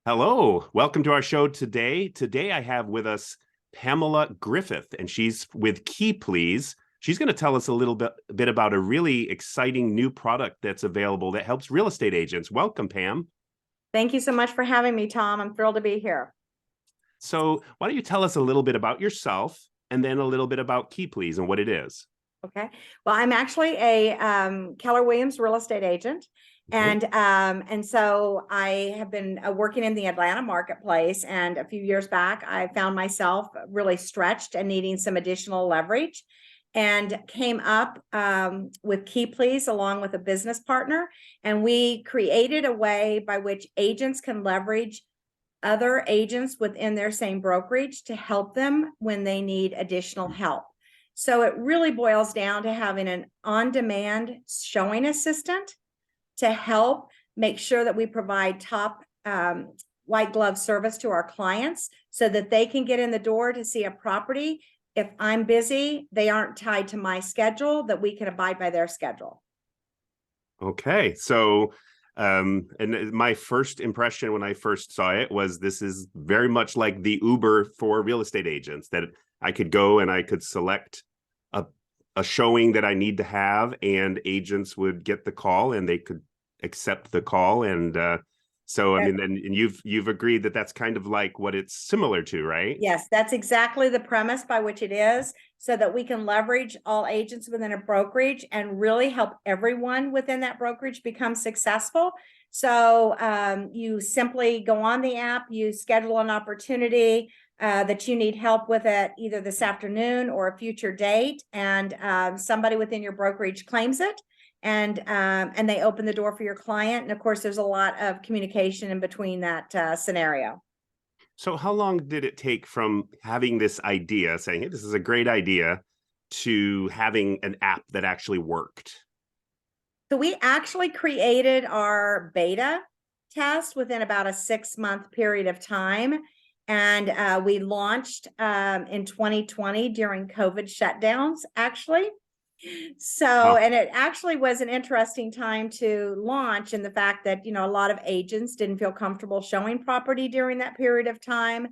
Hello, welcome to our show today. Today I have with us Pamela Griffith, and she's with KeyPleaz. She's going to tell us a little bit about a really exciting new product that's available that helps real estate agents. Welcome, Pam. Thank you so much for having me, Tom. I'm thrilled to be here. So why don't you tell us a little bit about yourself and then a little bit about KeyPleaz and what it is? Okay. Well, I'm actually a Keller Williams real estate agent. Okay. And so I have been working in the Atlanta marketplace. And a few years back, I found myself really stretched and needing some additional leverage, and came up with KeyPleaz along with a business partner. And we created a way by which agents can leverage other agents within their same brokerage to help them when they need additional help. So it really boils down to having an on-demand showing assistant to help make sure that we provide top white glove service to our clients so that they can get in the door to see a property. If I'm busy, they aren't tied to my schedule, that we can abide by their schedule. Okay. So, and my first impression when I first saw it was this is very much like the Uber for real estate agents, that I could go and I could select a showing that I need to have, and agents would get the call and they could accept the call. And so, I mean, and you've agreed that that's kind of like what it's similar to, right? Yes, that's exactly the premise by which it is, so that we can leverage all agents within a brokerage and really help everyone within that brokerage become successful. So you simply go on the app, you schedule an opportunity that you need help with it either this afternoon or a future date, and somebody within your brokerage claims it, and they open the door for your client. And of course, there's a lot of communication in between that scenario. So how long did it take from having this idea, saying, hey, this is a great idea, to having an app that actually worked? So we actually created our beta test within about a 6-month period of time. And we launched in 2020 during COVID shutdowns, actually. So, and it actually was an interesting time to launch, in the fact that, a lot of agents didn't feel comfortable showing property during that period of time.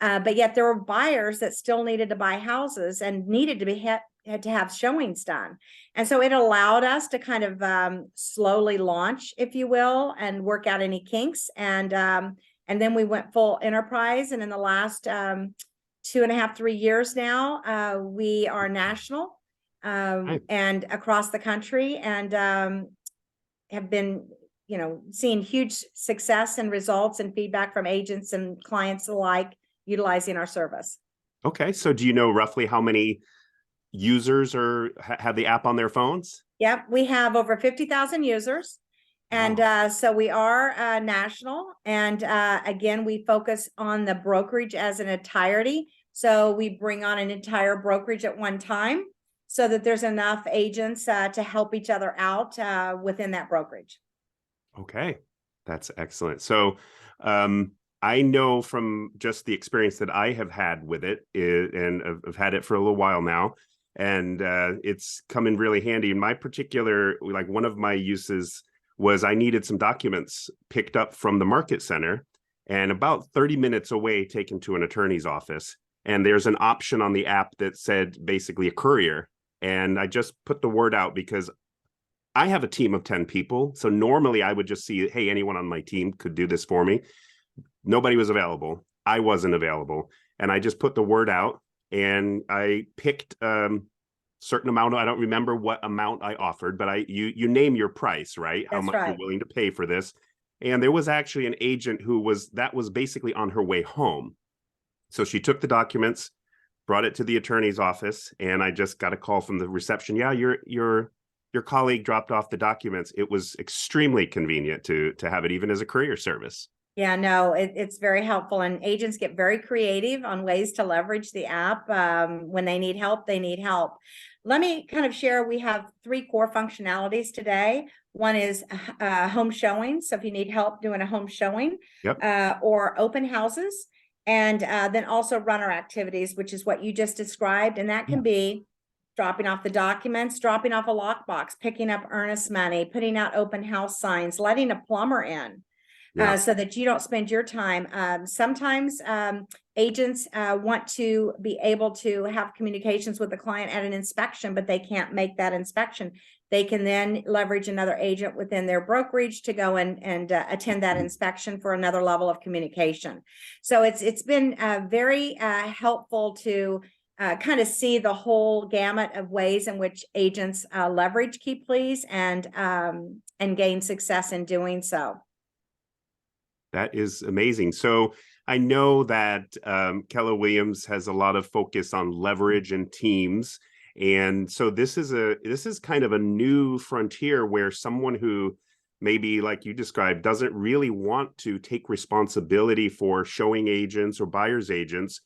But yet there were buyers that still needed to buy houses and needed to had to have showings done. And so it allowed us to kind of slowly launch, if you will, and work out any kinks. And then we went full enterprise. And in the last 2.5, 3 years now, we are national and across the country, and have been, seeing huge success and results and feedback from agents and clients alike utilizing our service. Okay. So do you know roughly how many users have the app on their phones? Yep. We have over 50,000 users. And so we are national. And again, we focus on the brokerage as an entirety. So we bring on an entire brokerage at one time, so that there's enough agents to help each other out within that brokerage. Okay, that's excellent. So I know from just the experience that I have had with it, and I've had it for a little while now, and it's come in really handy. In my particular, like one of my uses was I needed some documents picked up from the market center and about 30 minutes away taken to an attorney's office. And there's an option on the app that said basically a courier. And I just put the word out because I have a team of 10 people. So normally I would just see, hey, anyone on my team could do this for me. Nobody was available. I wasn't available. And I just put the word out, and I picked certain amount. I don't remember what amount I offered, but you name your price, right? How much you're willing to pay for this. And there was actually an agent who was basically on her way home. So she took the documents, brought it to the attorney's office, and I just got a call from the reception. Yeah, your colleague dropped off the documents. It was extremely convenient to have it even as a courier service. Yeah, no, it's very helpful, and agents get very creative on ways to leverage the app. When they need help, they need help. Let me kind of share, we have 3 core functionalities today. One is home showing. So if you need help doing a home showing, or open houses, and then also runner activities, which is what you just described. And that can be dropping off the documents, dropping off a lockbox, picking up earnest money, putting out open house signs, letting a plumber in. Yeah. so that you don't spend your time. Sometimes agents want to be able to have communications with the client at an inspection, but they can't make that inspection. They can then leverage another agent within their brokerage to go and attend that inspection for another level of communication. So it's been very helpful to kind of see the whole gamut of ways in which agents leverage KeyPleaz and gain success in doing so. That is amazing. So I know that Keller Williams has a lot of focus on leverage and teams. And so this is kind of a new frontier where someone who maybe, like you described, doesn't really want to take responsibility for showing agents or buyer's agents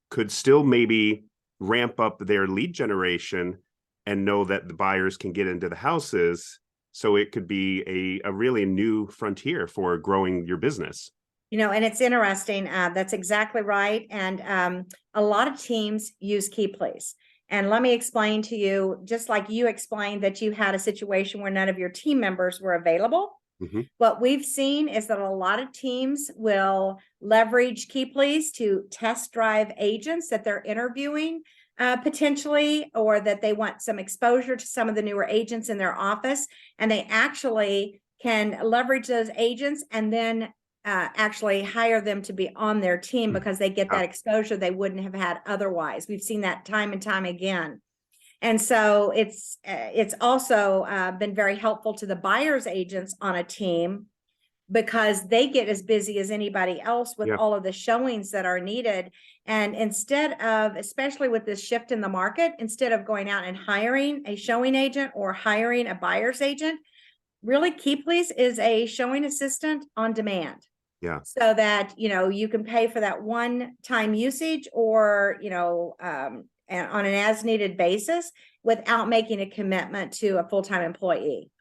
could still maybe ramp up their lead generation and know that the buyers can get into the houses. So it could be a really new frontier for growing your business. And it's interesting. That's exactly right. And a lot of teams use KeyPleaz. And let me explain to you, just like you explained that you had a situation where none of your team members were available. Mm-hmm. What we've seen is that a lot of teams will leverage KeyPleaz to test drive agents that they're interviewing potentially, or that they want some exposure to some of the newer agents in their office. And they actually can leverage those agents and then actually hire them to be on their team because they get that exposure they wouldn't have had otherwise. We've seen that time and time again. And so it's also been very helpful to the buyer's agents on a team because they get as busy as anybody else with all of the showings that are needed. And instead of, especially with this shift in the market, instead of going out and hiring a showing agent or hiring a buyer's agent, really KeyPleaz is a showing assistant on demand. Yeah. So that, you can pay for that one-time usage or, on an as-needed basis without making a commitment to a full-time employee.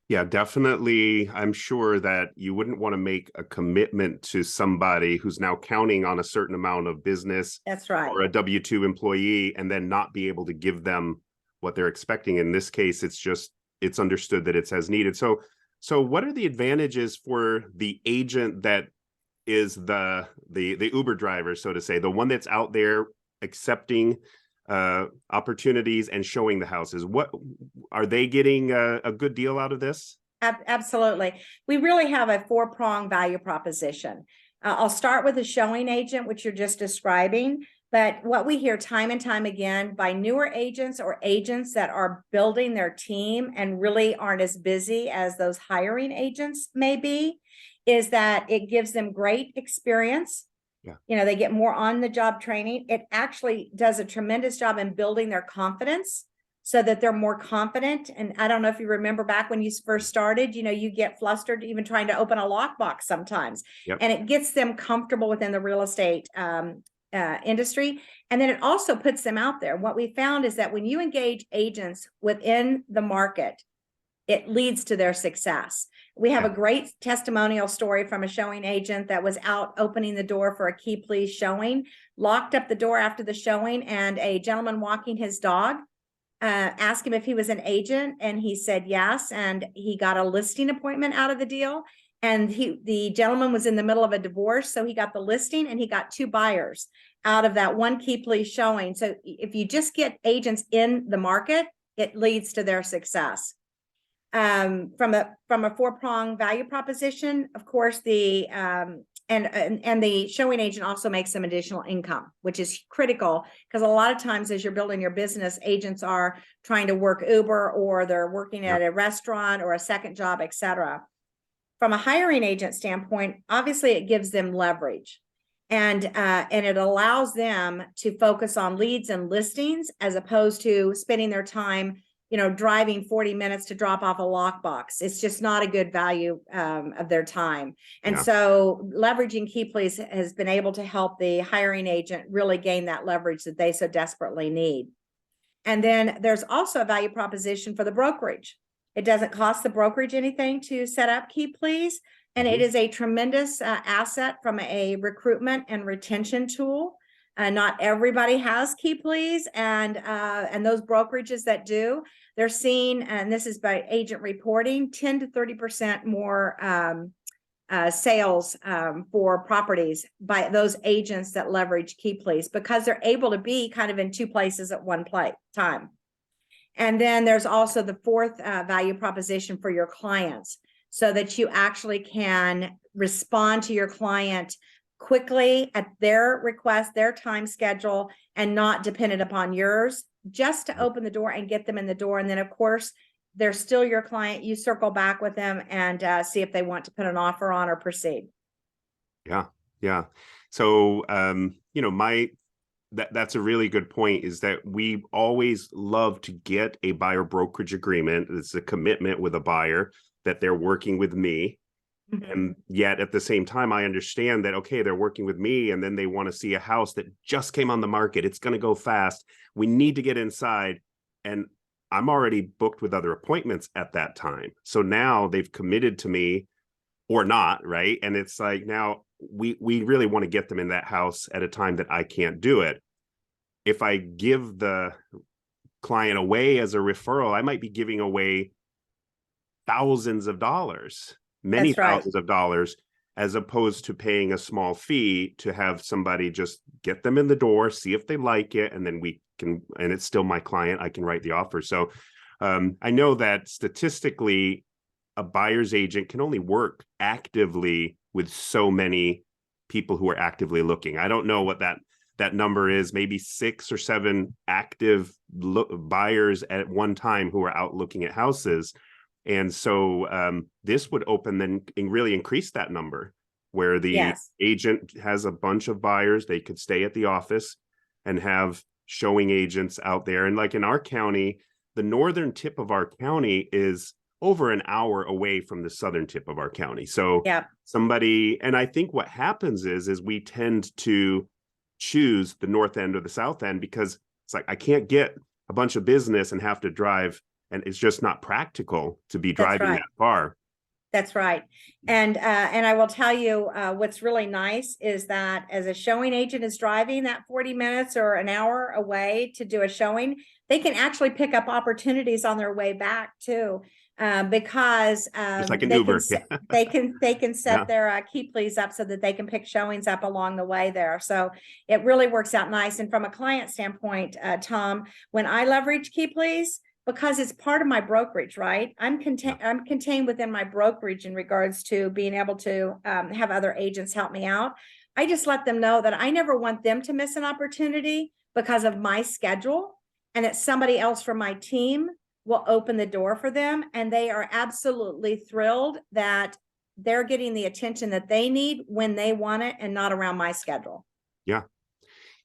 Yeah, definitely. I'm sure that you wouldn't want to make a commitment to somebody who's now counting on a certain amount of business. That's right. Or a W-2 employee and then not be able to give them what they're expecting. In this case, it's understood that it's as needed. So what are the advantages for the agent that is the Uber driver, so to say, the one that's out there accepting opportunities and showing the houses? What are they getting a good deal out of this? Absolutely. We really have a 4-pronged value proposition. I'll start with the showing agent, which you're just describing. But what we hear time and time again by newer agents or agents that are building their team and really aren't as busy as those hiring agents may be, is that it gives them great experience. Yeah. They get more on the job training. It actually does a tremendous job in building their confidence so that they're more confident. And I don't know if you remember back when you first started, you get flustered even trying to open a lockbox sometimes. Yep. And it gets them comfortable within the real estate industry. And then it also puts them out there. What we found is that when you engage agents within the market, it leads to their success. We have a great testimonial story from a showing agent that was out opening the door for a KeyPleaz showing, locked up the door after the showing, and a gentleman walking his dog asked him if he was an agent, and he said yes, and he got a listing appointment out of the deal. And the gentleman was in the middle of a divorce, so he got the listing and he got 2 buyers out of that one KeyPleaz showing. So if you just get agents in the market, it leads to their success. From a 4-pronged value proposition, of course, the showing agent also makes some additional income, which is critical because a lot of times as you're building your business, agents are trying to work Uber or they're working at a restaurant or a second job, etc. From a hiring agent standpoint, obviously it gives them leverage and it allows them to focus on leads and listings as opposed to spending their time driving 40 minutes to drop off a lockbox. It's just not a good value of their time. And so leveraging KeyPleaz has been able to help the hiring agent really gain that leverage that they so desperately need. And then there's also a value proposition for the brokerage. It doesn't cost the brokerage anything to set up KeyPleaz, and it is a tremendous asset from a recruitment and retention tool. Not everybody has KeyPleaz, and those brokerages that do, they're seeing, and this is by agent reporting, 10 to 30% more sales for properties by those agents that leverage KeyPleaz, because they're able to be kind of in two places at one time. And then there's also the fourth value proposition for your clients, so that you actually can respond to your client quickly at their request, their time schedule, and not dependent upon yours, just to open the door and get them in the door. And then, of course, they're still your client. You circle back with them and see if they want to put an offer on or proceed. Yeah. Yeah. So, that's a really good point, is that we always love to get a buyer brokerage agreement. It's a commitment with a buyer that they're working with me. Mm-hmm. And yet at the same time, I understand that, okay, they're working with me and then they want to see a house that just came on the market. It's going to go fast. We need to get inside. And I'm already booked with other appointments at that time. So now they've committed to me or not, right? And it's like, now we really want to get them in that house at a time that I can't do it. If I give the client away as a referral, I might be giving away thousands of dollars, many thousands of dollars, as opposed to paying a small fee to have somebody just get them in the door, see if they like it, and then we can, and it's still my client, I can write the offer. So I know that statistically, a buyer's agent can only work actively with so many people who are actively looking. I don't know what that number is, maybe 6 or 7 active buyers at one time who are out looking at houses. And so this would open then and really increase that number, where the agent has a bunch of buyers. They could stay at the office and have showing agents out there. And like in our county, the northern tip of our county is over an hour away from the southern tip of our county. So somebody, and I think what happens is we tend to choose the north end or the south end, because it's like, I can't get a bunch of business and have to drive, and it's just not practical to be driving that far. That's right. And I will tell you, what's really nice is that as a showing agent is driving that 40 minutes or an hour away to do a showing, they can actually pick up opportunities on their way back too. Because it's like an Uber. They can set their KeyPleaz up so that they can pick showings up along the way there. So it really works out nice. And from a client standpoint, Tom, when I leverage KeyPleaz, because it's part of my brokerage, right? I'm contained within my brokerage in regards to being able to have other agents help me out. I just let them know that I never want them to miss an opportunity because of my schedule, and that somebody else from my team will open the door for them. And they are absolutely thrilled that they're getting the attention that they need when they want it, and not around my schedule. Yeah.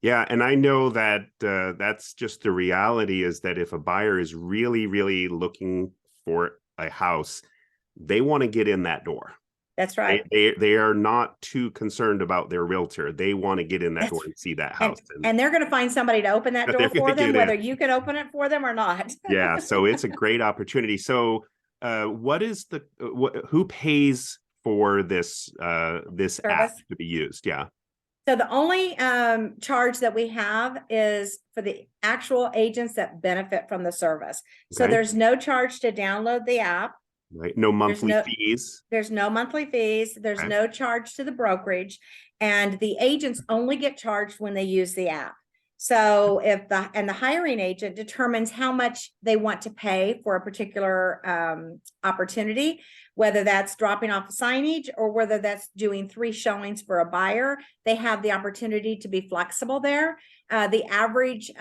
Yeah. And I know that that's just the reality, is that if a buyer is really, really looking for a house, they want to get in that door. That's right. They are not too concerned about their realtor. They want to get in that door and see that house. And they're going to find somebody to open that door for them, whether you can open it for them or not. Yeah. So it's a great opportunity. So what is who pays for this service app to be used? Yeah. So the only charge that we have is for the actual agents that benefit from the service. Okay. So there's no charge to download the app. Right. No monthly fees. There's no monthly fees. There's no charge to the brokerage, and the agents only get charged when they use the app. So if the hiring agent determines how much they want to pay for a particular opportunity, whether that's dropping off signage or whether that's doing 3 showings for a buyer, they have the opportunity to be flexible there. The average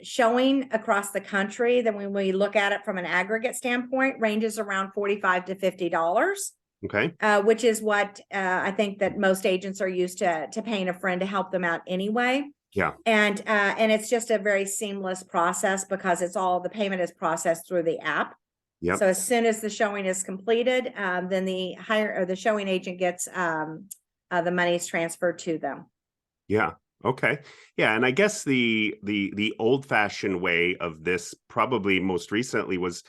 showing across the country, then when we look at it from an aggregate standpoint, ranges around $45 to $50. Okay. Which is what I think that most agents are used to paying a friend to help them out anyway. Yeah. And it's just a very seamless process, because the payment is processed through the app. Yep. So as soon as the showing is completed, then the showing agent gets the monies transferred to them. Yeah. Okay. Yeah. And I guess the old-fashioned way of this, probably most recently, was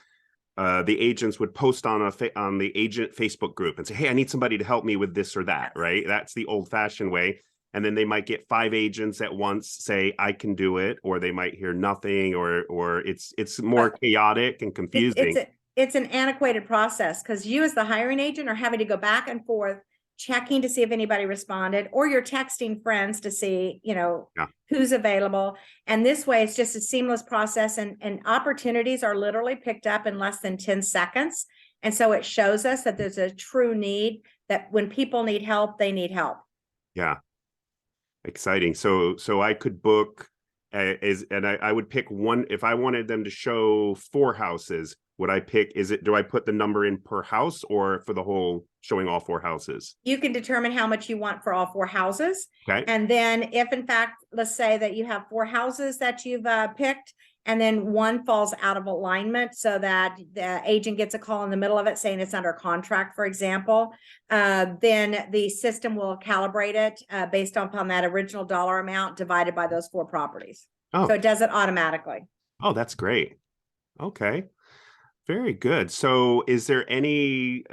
the agents would post on the agent Facebook group and say, hey, I need somebody to help me with this or that, right? That's the old-fashioned way. And then they might get 5 agents at once say, I can do it, or they might hear nothing, or it's more chaotic and confusing. It's an antiquated process, because you as the hiring agent are having to go back and forth checking to see if anybody responded, or you're texting friends to see, Yeah. who's available. And this way it's just a seamless process, and opportunities are literally picked up in less than 10 seconds. And so it shows us that there's a true need, that when people need help, they need help. Yeah. Exciting. So I could book I would pick one. If I wanted them to show 4 houses, would I pick, do I put the number in per house or for the whole showing all 4 houses? You can determine how much you want for all 4 houses. Okay. And then if in fact, let's say that you have 4 houses that you've picked, and then one falls out of alignment so that the agent gets a call in the middle of it saying it's under contract, for example, then the system will calibrate it based upon that original dollar amount divided by those 4 properties. Oh. So it does it automatically. Oh, that's great. Okay. Very good. So is there any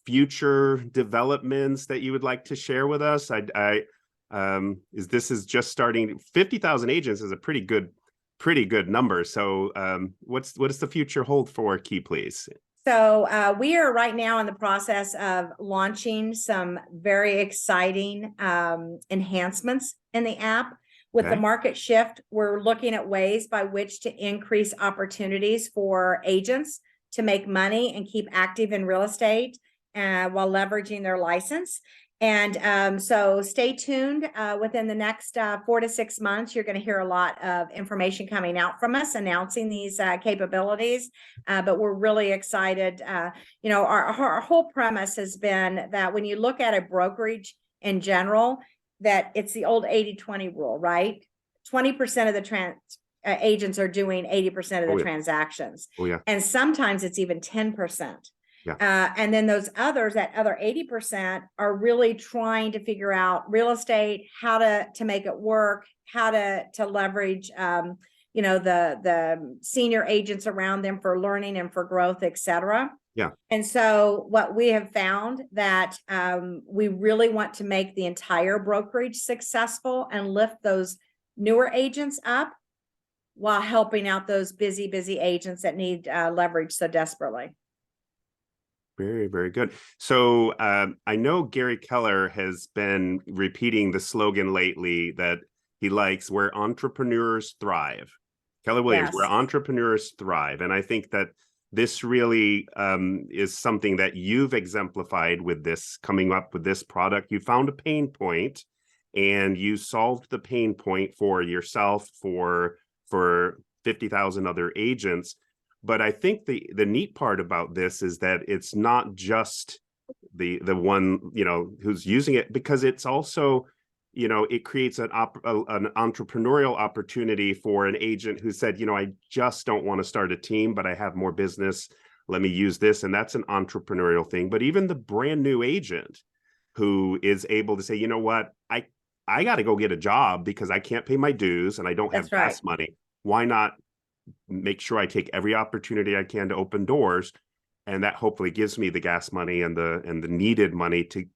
future developments that you would like to share with us? This is just starting. 50,000 agents is a pretty good number. So what does the future hold for KeyPleaz? So we are right now in the process of launching some very exciting enhancements in the app. With the market shift, we're looking at ways by which to increase opportunities for agents to make money and keep active in real estate while leveraging their license. And so stay tuned. Within the next 4 to 6 months, you're going to hear a lot of information coming out from us announcing these capabilities. But we're really excited. Our whole premise has been that when you look at a brokerage in general, that it's the old 80-20 rule, right? 20% of the agents are doing 80% of the transactions. Oh, yeah. And sometimes it's even 10%. Yeah. And then those others, that other 80%, are really trying to figure out real estate, how to make it work, how to leverage, the senior agents around them for learning and for growth, et cetera. Yeah. And so what we have found that we really want to make the entire brokerage successful and lift those newer agents up while helping out those busy agents that need leverage so desperately. Very, very good. So I know Gary Keller has been repeating the slogan lately that he likes, where entrepreneurs thrive. Keller Williams, Yes. where entrepreneurs thrive. And I think that this really is something that you've exemplified with this, coming up with this product. You found a pain point and you solved the pain point for yourself, for 50,000 other agents. But I think the neat part about this is that it's not just the one, who's using it, because it's also, it creates an entrepreneurial opportunity for an agent who said, I just don't want to start a team, but I have more business. Let me use this. And that's an entrepreneurial thing. But even the brand new agent who is able to say, you know what, I got to go get a job because I can't pay my dues and I don't have gas money. Why not make sure I take every opportunity I can to open doors? And that hopefully gives me the gas money and the needed money to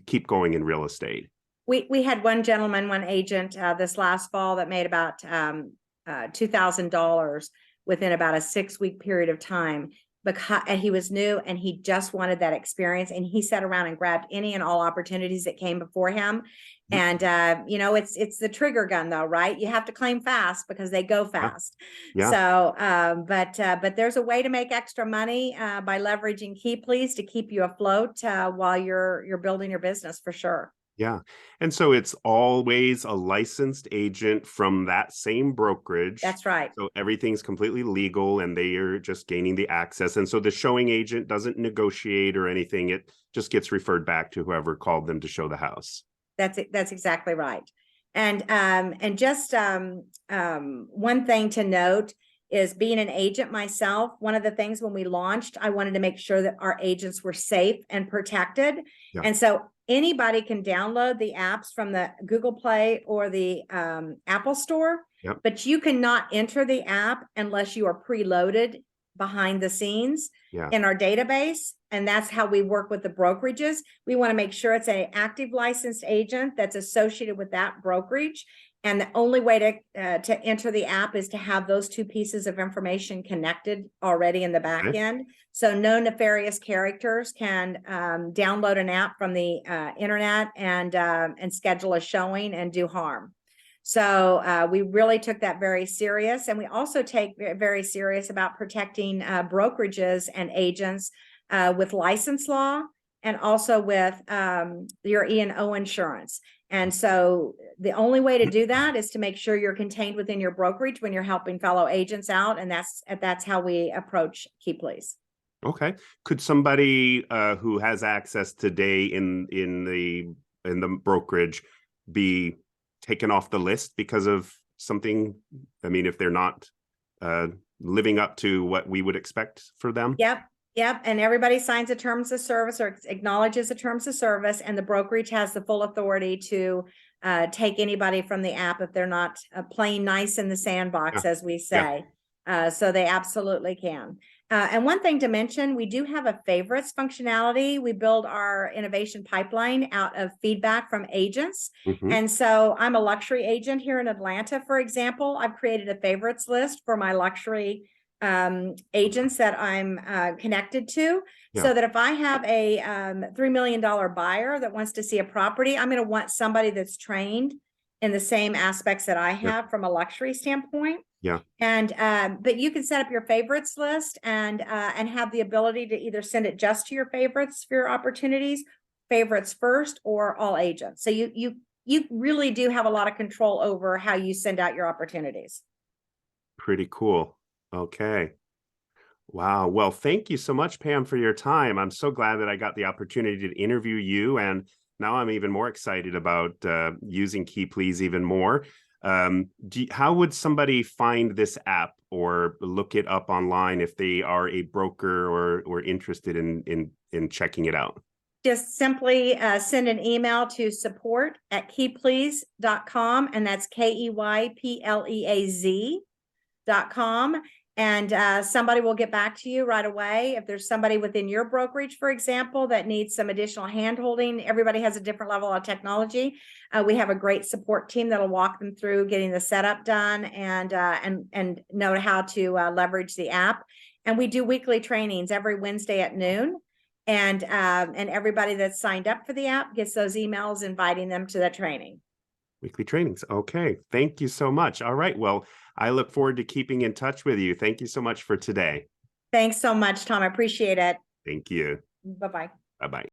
keep going in real estate. We had one gentleman, one agent this last fall that made about $2,000 within about a 6-week period of time, and he was new and he just wanted that experience, and he sat around and grabbed any and all opportunities that came before him. And it's the trigger gun though, right? You have to claim fast because they go fast. Yeah. So but there's a way to make extra money by leveraging KeyPleaz to keep you afloat while you're building your business, for sure. Yeah. And so it's always a licensed agent from that same brokerage. That's right. So everything's completely legal and they are just gaining the access. And so the showing agent doesn't negotiate or anything. It just gets referred back to whoever called them to show the house. That's exactly right. And just one thing to note is, being an agent myself, one of the things when we launched, I wanted to make sure that our agents were safe and protected. Yeah. And so anybody can download the apps from the Google Play or the Apple Store, yep. But you cannot enter the app unless you are preloaded behind the scenes in our database. And that's how we work with the brokerages. We want to make sure it's an active licensed agent that's associated with that brokerage. And the only way to enter the app is to have those two pieces of information connected already in the back end. So no nefarious characters can download an app from the internet and schedule a showing and do harm. So we really took that very serious, and we also take very serious about protecting brokerages and agents with license law, and also with your E&O insurance. And so the only way to do that is to make sure you're contained within your brokerage when you're helping fellow agents out, and that's how we approach KeyPleaz. Okay. Could somebody who has access today in the brokerage be taken off the list because of something? I mean, if they're not living up to what we would expect for them? Yep. And everybody signs a terms of service or acknowledges the terms of service, and the brokerage has the full authority to take anybody from the app if they're not playing nice in the sandbox, as we say. So they absolutely can. And one thing to mention, we do have a favorites functionality. We build our innovation pipeline out of feedback from agents. And so I'm a luxury agent here in Atlanta, for example. I've created a favorites list for my luxury agents that I'm connected to, so that if I have a $3 million buyer that wants to see a property, I'm going to want somebody that's trained in the same aspects that I have from a luxury standpoint. And but you can set up your favorites list and have the ability to either send it just to your favorites for your opportunities, favorites first, or all agents. So you really do have a lot of control over how you send out your opportunities. Pretty cool. Okay. Wow. Well, thank you so much, Pam, for your time. I'm so glad that I got the opportunity to interview you, and now I'm even more excited about using KeyPleaz even more. How would somebody find this app or look it up online if they are a broker or interested in checking it out? Just simply send an email to support@keypleaz.com, and that's KeyPleaz.com. And somebody will get back to you right away. If there's somebody within your brokerage, for example, that needs some additional hand-holding, everybody has a different level of technology. We have a great support team that'll walk them through getting the setup done and know how to leverage the app. And we do weekly trainings every Wednesday at noon. And everybody that's signed up for the app gets those emails inviting them to the training. Weekly trainings. Okay. Thank you so much. All right. Well, I look forward to keeping in touch with you. Thank you so much for today. Thanks so much, Tom. I appreciate it. Thank you. Bye-bye. Bye-bye.